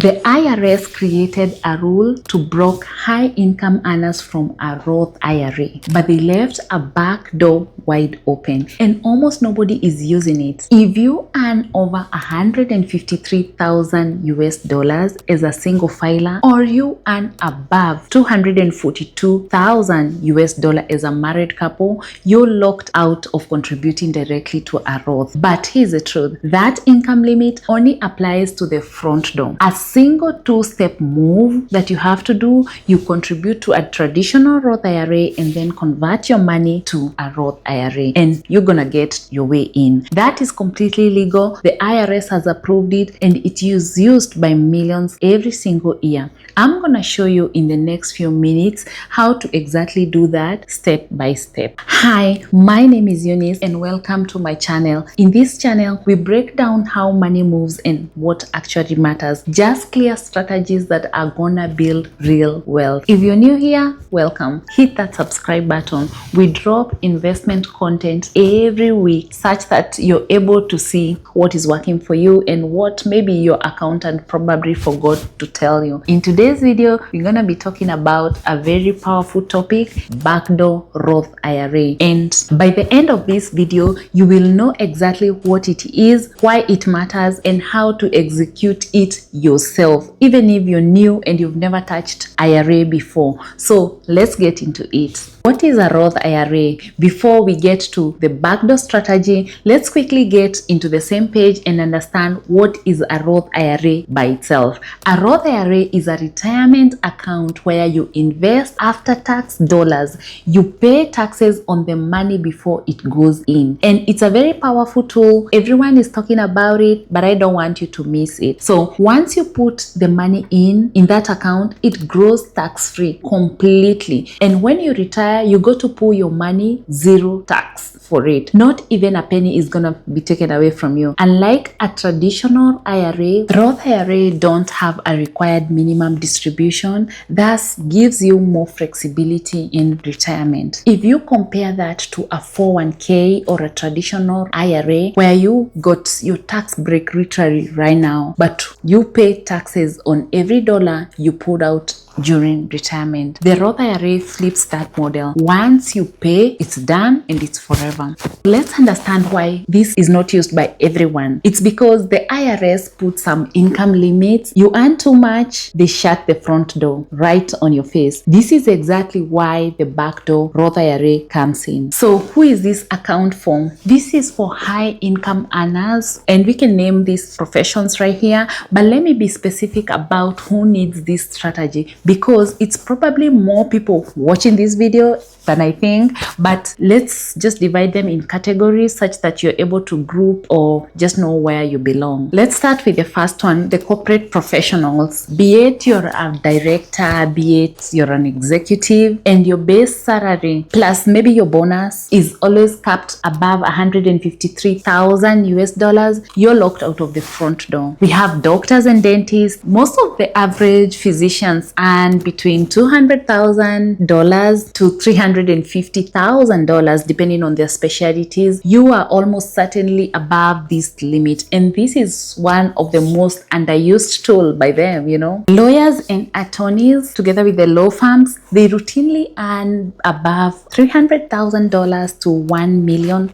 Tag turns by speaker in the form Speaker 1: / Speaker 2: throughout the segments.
Speaker 1: The IRS created a rule to block high-income earners from a Roth IRA, but they left a back door wide open, and almost nobody is using it. If you earn over $153,000 as a single filer, or you earn above $242,000 as a married couple, you're locked out of contributing directly to a Roth. But here's the truth: that income limit only applies to the front door. A single two-step move that you have to do: you contribute to a traditional Roth IRA and then convert your money to a Roth IRA, and you're gonna get your way in. That is completely legal. The IRS has approved it, and it is used by millions every single year. I'm gonna show you in the next few minutes how to exactly do that step by step. Hi, my name is Eunice and welcome to my channel. In this channel, we break down how money moves and what actually matters. Just clear strategies that are gonna build real wealth. If you're new here, welcome. Hit that subscribe button. We drop investment content every week such that you're able to see what is working for you and what maybe your accountant probably forgot to tell you. In today's video, we're gonna be talking about a very powerful topic: backdoor Roth IRA. And by the end of this video, you will know exactly what it is, why it matters, and how to execute it yourself, even if you're new and you've never touched IRA before. So let's get into it. What is a Roth IRA? Before we get to the backdoor strategy, let's quickly get into the same page and understand what is a Roth IRA by itself. A Roth IRA is a retirement account where you invest after-tax dollars. You pay taxes on the money before it goes in. And it's a very powerful tool. Everyone is talking about it, but I don't want you to miss it. So once you put the money in that account, it grows tax-free completely. And when you retire, you go to pull your money, zero tax for it. Not even a penny is gonna be taken away from you. Unlike a traditional IRA, Roth IRA don't have a required minimum distribution, thus gives you more flexibility in retirement. If you compare that to a 401k or a traditional IRA, where you got your tax break literally right now, but you pay taxes on every dollar you put out during retirement. The Roth IRA flips that model. Once you pay, it's done and it's forever. Let's understand why this is not used by everyone. It's because the IRS put some income limits. You earn too much, they shut the front door right on your face. This is exactly why the backdoor Roth IRA comes in. So who is this account for? This is for high income earners, and we can name these professions right here, but let me be specific about who needs this strategy, because it's probably more people watching this video than I think, but let's just divide them in categories such that you're able to group or just know where you belong. Let's start with the first one, the corporate professionals. Be it you're a director, be it you're an executive, and your base salary plus maybe your bonus is always capped above $153,000, you're locked out of the front door. We have doctors and dentists. Most of the average physicians earn between $200,000 to $350,000 depending on their specialties. You are almost certainly above this limit, and this is one of the most underused tool by them, you know. Lawyers and attorneys, together with the law firms, they routinely earn above $300,000 to $1 million,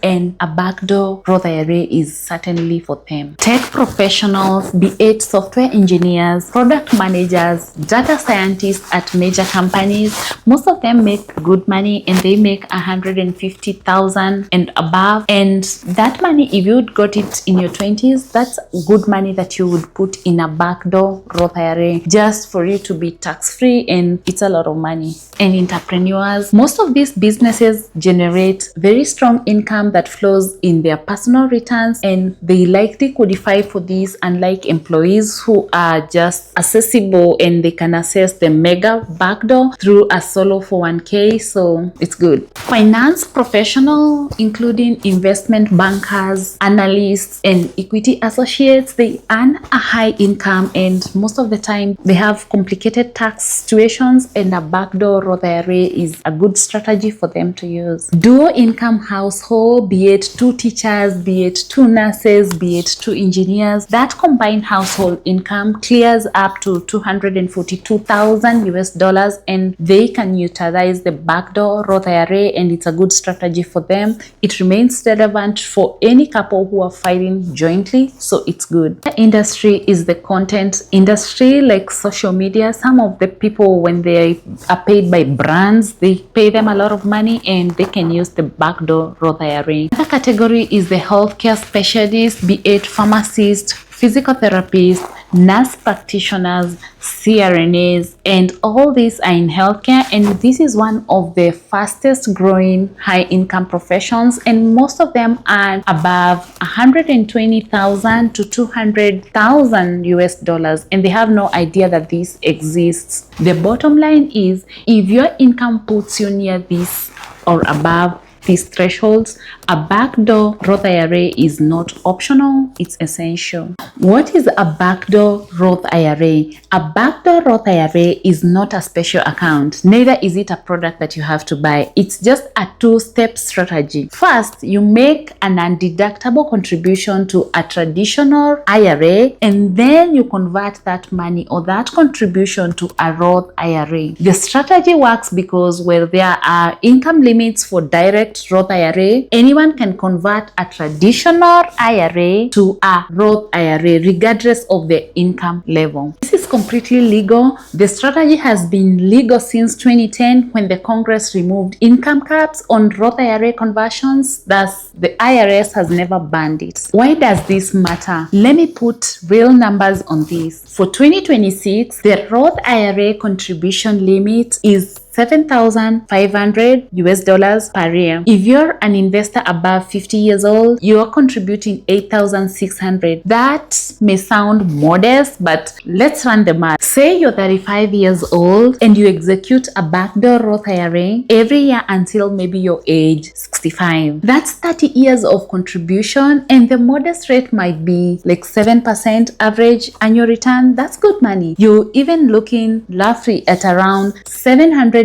Speaker 1: and a backdoor Roth IRA is certainly for them. Tech professionals, be it software engineers, product managers, data scientists at major companies, most of them make good money, and they make $150,000 and above. And that money, if you got it in your 20s, that's good money that you would put in a backdoor Roth IRA just for you to be tax-free, and it's a lot of money. And entrepreneurs, most of these businesses generate very strong income that flows in their personal returns, and they likely qualify for this, unlike employees who are just accessible and they can access the mega backdoor through a solo 401k 401k, so it's good. Finance professional, including investment bankers, analysts, and equity associates, they earn a high income, and most of the time they have complicated tax situations, and a backdoor Roth IRA is a good strategy for them to use. Dual income household, be it 2 teachers, be it 2 nurses, be it 2 engineers, that combined household income clears up to $242,000 US, and they can utilize the backdoor Roth IRA, and it's a good strategy for them. It remains relevant for any couple who are filing jointly, so it's good. The industry is the content industry, like social media. Some of the people, when they are paid by brands, they pay them a lot of money and they can use the backdoor Roth IRA. Another category is the healthcare specialist, be it pharmacist, physical therapist, nurse practitioners, CRNAs, and all these are in healthcare, and this is one of the fastest growing high income professions, and most of them are above $120,000 to $200,000 US, and they have no idea that this exists. The bottom line is, if your income puts you near this or above these thresholds, a backdoor Roth IRA is not optional, it's essential. What is a backdoor Roth IRA? A backdoor Roth IRA is not a special account, neither is it a product that you have to buy. It's just a 2-step strategy. First, you make a non-deductible contribution to a traditional IRA, and then you convert that money or that contribution to a Roth IRA. The strategy works because where there are income limits for direct Roth IRA, anyone can convert a traditional IRA to a Roth IRA regardless of the income level. This is completely legal. The strategy has been legal since 2010 when the Congress removed income caps on Roth IRA conversions. Thus, the IRS has never banned it. Why does this matter? Let me put real numbers on this. For 2026, the Roth IRA contribution limit is $7,500 US per year. If you're an investor above 50 years old, you're contributing $8,600. That may sound modest, but let's run the math. Say you're 35 years old and you execute a backdoor Roth IRA every year until maybe your age 65. That's 30 years of contribution, and the modest rate might be like 7% average annual return. That's good money. You're even looking roughly at around $750,000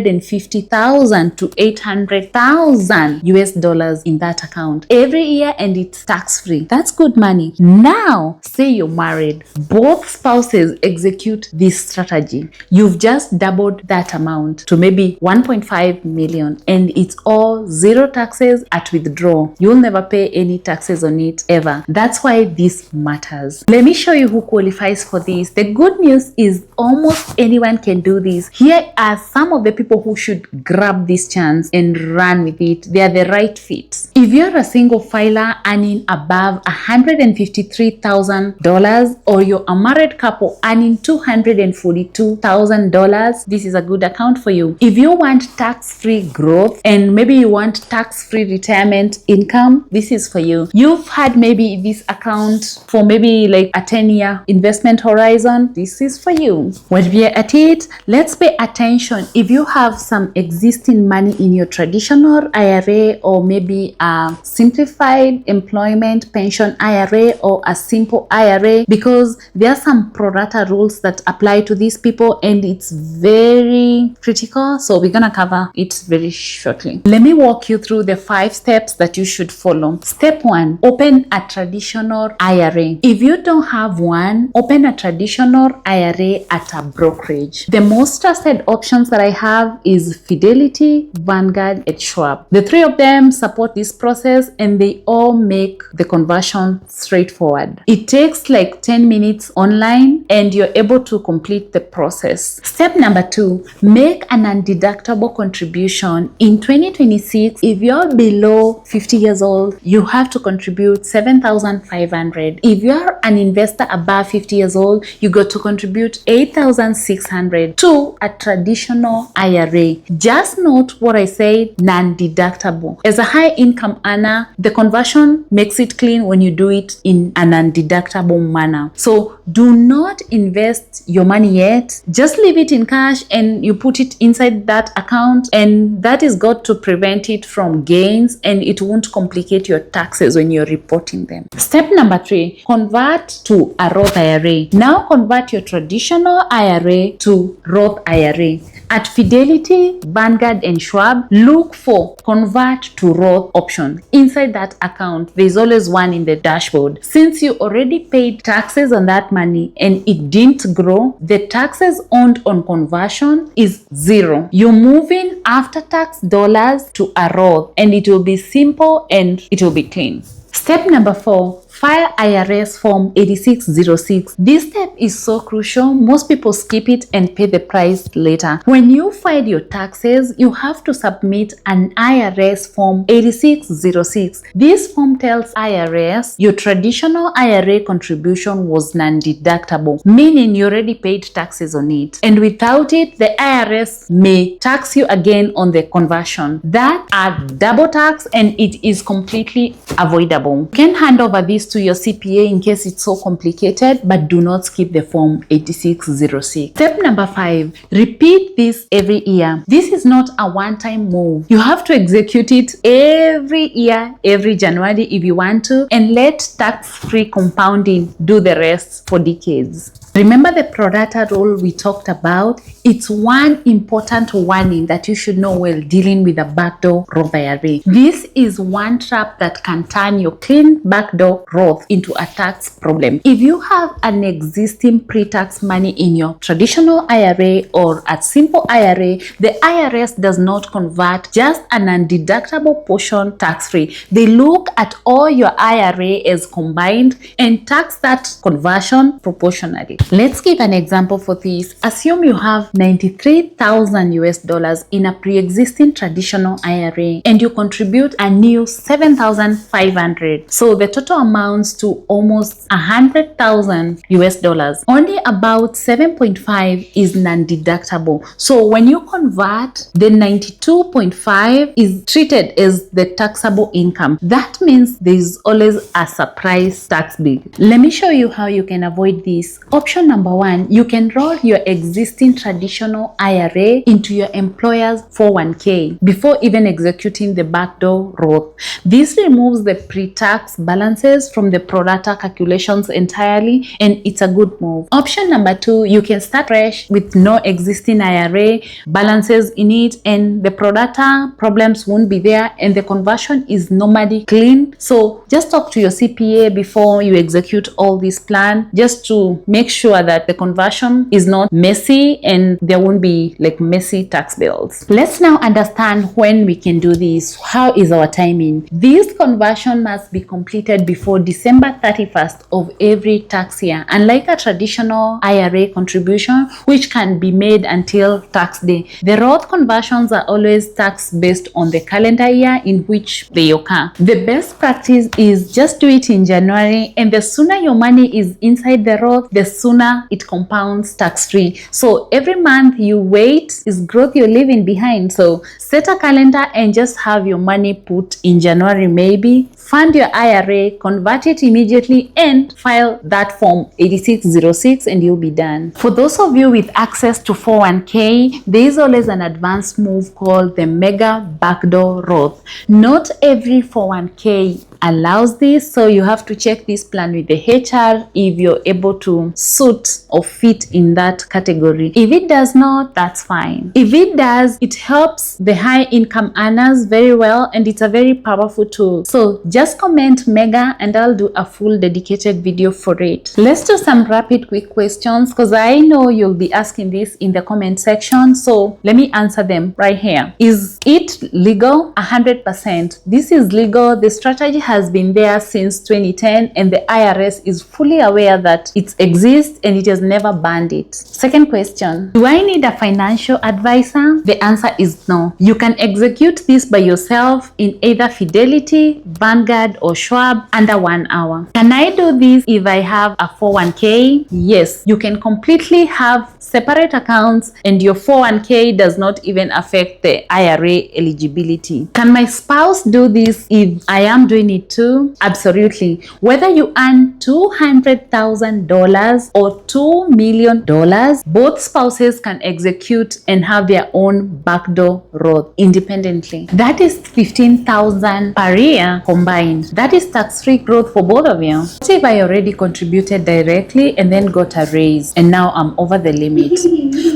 Speaker 1: to $800,000 US in that account every year, and it's tax-free. That's good money. Now, say you're married, both spouses execute this strategy. You've just doubled that amount to maybe 1.5 million, and it's all zero taxes at withdrawal. You'll never pay any taxes on it ever. That's why this matters. Let me show you who qualifies for this. The good news is almost anyone can do this. Here are some of the people who should grab this chance and run with it. They are the right fit. If you're a single filer earning above $153,000, or you're a married couple earning $242,000, this is a good account for you. If you want tax-free growth and maybe you want tax-free retirement income, this is for you. You've had maybe this account for maybe like a 10-year investment horizon, this is for you. When we are at it, let's pay attention. If you have some existing money in your traditional IRA, or maybe a simplified employment pension IRA, or a simple IRA, because there are some pro-rata rules that apply to these people, and it's very critical, so we're gonna cover it very shortly. Let me walk you through the 5 steps that you should follow. Step 1, open a traditional IRA. If you don't have one, open a traditional IRA at a brokerage. The most trusted options that I have is Fidelity, Vanguard, and Schwab. The 3 of them support this process, and they all make the conversion straightforward. It takes like 10 minutes online, and you're able to complete the process. Step number 2, make a non-deductible contribution. In 2026, if you're below 50 years old, you have to contribute $7,500. If you're an investor above 50 years old, you got to contribute $8,600 to a traditional IRA. IRA. Just note what I said, non-deductible. As a high income earner, the conversion makes it clean when you do it in a non-deductible manner. So do not invest your money yet. Just leave it in cash and you put it inside that account, and that is got to prevent it from gains, and it won't complicate your taxes when you're reporting them. Step number 3, convert to a Roth IRA. Now convert your traditional IRA to Roth IRA. At Fidelity, Vanguard, and Schwab, look for convert to Roth option. Inside that account, there's always one in the dashboard. Since you already paid taxes on that money and it didn't grow, the taxes earned on conversion is 0. You're moving after tax dollars to a Roth, and it will be simple and it will be clean. Step number 4, file IRS Form 8606. This step is so crucial, most people skip it and pay the price later. When you file your taxes, you have to submit an IRS Form 8606. This form tells IRS your traditional IRA contribution was non-deductible, meaning you already paid taxes on it. And without it, the IRS may tax you again on the conversion. That are double tax, and it is completely avoidable. You can hand over this to your CPA in case it's so complicated, but do not skip the Form 8606. Step number 5, repeat this every year. This is not a one-time move. You have to execute it every year, every January if you want to, and let tax-free compounding do the rest for decades. Remember the pro-rata rule we talked about? It's one important warning that you should know while dealing with a backdoor Roth IRA. This is one trap that can turn your clean backdoor Roth into a tax problem. If you have an existing pre-tax money in your traditional IRA or a simple IRA, the IRS does not convert just a non-deductible portion tax-free. They look at all your IRA as combined and tax that conversion proportionally. Let's give an example for this. Assume you have $93,000 in a pre-existing traditional IRA and you contribute a new $7,500. So the total amounts to almost $100,000. Only about 7.5 is non-deductible. So when you convert, the 92.5 is treated as the taxable income. That means there is always a surprise tax bill. Let me show you how you can avoid this. Option number 1, you can roll your existing traditional IRA into your employer's 401k before even executing the backdoor Roth. This removes the pre-tax balances from the pro-rata calculations entirely, and it's a good move. Option number 2, you can start fresh with no existing IRA balances in it, and the pro-rata problems won't be there, and the conversion is normally clean. So just talk to your CPA before you execute all this plan, just to make sure that the conversion is not messy and there won't be like messy tax bills. Let's now understand when we can do this. How is our timing? This conversion must be completed before December 31st of every tax year, unlike a traditional IRA contribution which can be made until tax day. The Roth conversions are always taxed based on the calendar year in which they occur. The best practice is just do it in January, and the sooner your money is inside the Roth, the sooner it compounds tax-free. So every month you wait is growth you're leaving behind. So set a calendar and just have your money put in January maybe. Fund your IRA, convert it immediately, and file that Form 8606 and you'll be done. For those of you with access to 401k, there is always an advanced move called the Mega Backdoor Roth. Not every 401k allows this, so you have to check this plan with the HR if you're able to suit or fit in that category. If it does not, that's fine. If it does, it helps the high income earners very well, and it's a very powerful tool. So just comment Mega and I'll do a full dedicated video for it. Let's do some rapid quick questions because I know you'll be asking this in the comment section, so let me answer them right here. Is it legal? 100%. This is legal. The strategy has been there since 2010 and the IRS is fully aware that it exists and it has never banned it. Second question, do I need a financial advisor? The answer is no. You can execute this by yourself in either Fidelity, Vanguard, or Schwab under 1 hour. Can I do this if I have a 401k? Yes, you can completely have separate accounts and your 401k does not even affect the IRA eligibility. Can my spouse do this if I am doing it too? Absolutely. Whether you earn $200,000 or $2 million, both spouses can execute and have their own backdoor Roth independently. That is $15,000 per year combined. That is tax-free growth for both of you. What if I already contributed directly and then got a raise and now I'm over the limit?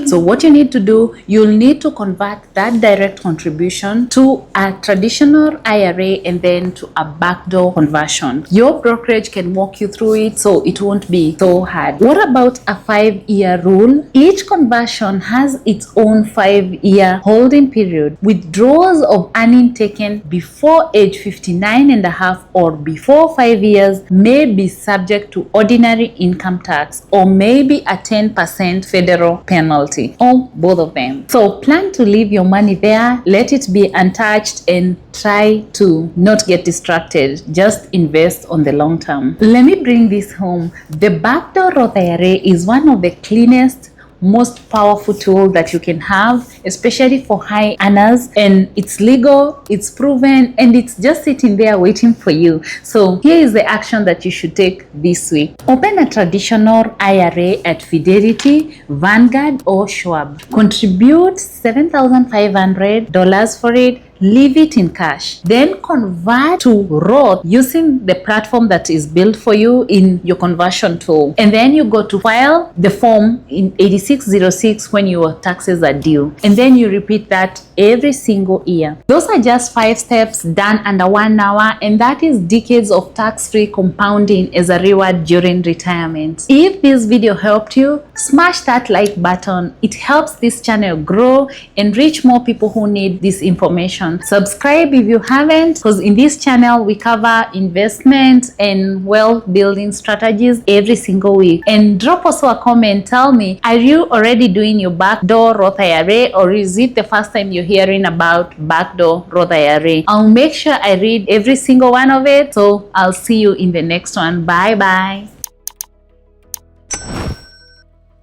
Speaker 1: So what you need to do, you'll need to convert that direct contribution to a traditional IRA and then to a backdoor conversion. Your brokerage can walk you through it, so it won't be so hard. What about a 5-year rule? Each conversion has its own 5-year holding period. Withdrawals of earning taken before age 59 and a half or before 5 years may be subject to ordinary income tax or maybe a 10% federal penalty, or both of them. So plan to leave your money there, let it be untouched, and try to not get distracted. Just invest on the long term. Let me bring this home. The Backdoor Roth IRA is one of the cleanest, most powerful tool that you can have, especially for high earners, and it's legal, it's proven, and it's just sitting there waiting for you. So here is the action that you should take this week. Open a traditional IRA at Fidelity, Vanguard, or Schwab. Contribute $7,500 for it. Leave it in cash. Then convert to Roth using the platform that is built for you in your conversion tool. And then you go to file the form in 8606 when your taxes are due. And then you repeat that every single year. Those are just 5 steps done under 1 hour, and that is decades of tax-free compounding as a reward during retirement. If this video helped you, smash that like button. It helps this channel grow and reach more people who need this information. Subscribe if you haven't, because in this channel we cover investment and wealth building strategies every single week. And drop also a comment. Tell me, are you already doing your backdoor Roth IRA, or is it the first time you're hearing about backdoor Roth IRA? I'll make sure I read every single one of it. So I'll see you in the next one. Bye bye.